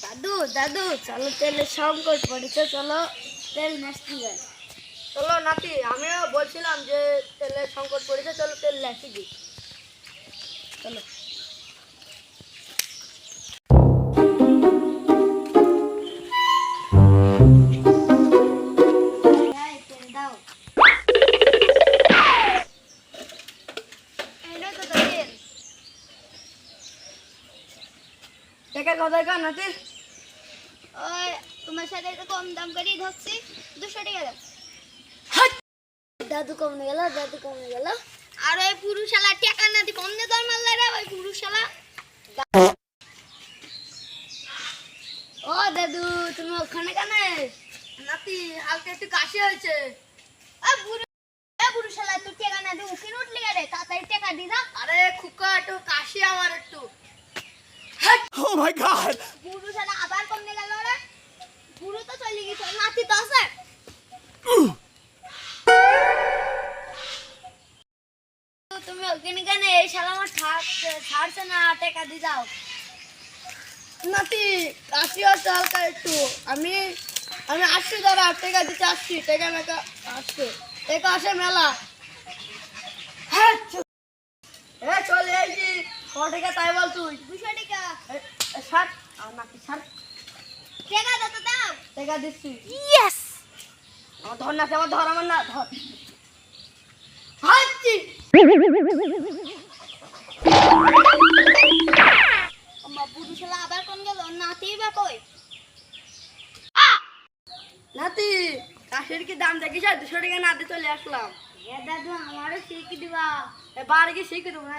দাদু দাদু চলো তেলের সংকট পড়েছে, চলো তেল নাস্তি যায়। চলো নাতি, আমিও বলছিলাম যে তেলের সংকট পড়েছে, চলো তেল লেখি দিই। চলো। তেল দাও। টাকা কোথায় কার নাতি? ওই তোমার সাথে একটু কম দাম করেই ধরছি, 200 টাকা দাও। দাদু কমে গেল, দাদু কমে গেল। আর ওই পুরুষালা টাকা না দি কম দে তোর মাল্লা রে, ওই পুরুষালা। ও দাদু তুমি ওখানে কেন? নাতি হালকা একটু কাশি হয়েছে। পুরুষালা তুই টাকা না দি উকিল উঠলি রে, তাড়াতাড়ি টাকা দি দাও। আরে খুকা একটু কাশি আমার একটু। Oh my God! পুরুষালা আবার কমে গেল রে। পুরু তো চলে গেছে, নাতি তো আছে। তুমি ওখানে কেন? এই শালা আমার ছাড়ছে না, টাকা দি দাও। নাতি কাশি হচ্ছে হালকা একটু। আমি আমি আসছি, দাঁড়া, টাকা দিতে আসছি। টাকা মেকা আসছে, টাকা আসে মেলা। হ্যাঁ চলে এসেছি। ক টাকা তাই বল তুই? 200 টাকা। ষাট নাতি ষাট টাকা দাও তো দাও। টাকা দিচ্ছি। ইয়েস। আমার ধর না, আমার ধর, আমার না ধর। হাঁচি আমার পুরুষালা আবার কম গেল, নাতি বা কই? নাতি কাশির কি দাম দেখিস? 200 টাকা না দিয়ে চলে আসলাম। এ দাদু আমারও শিখি দিবা। এবার কি শিখে দেবো না?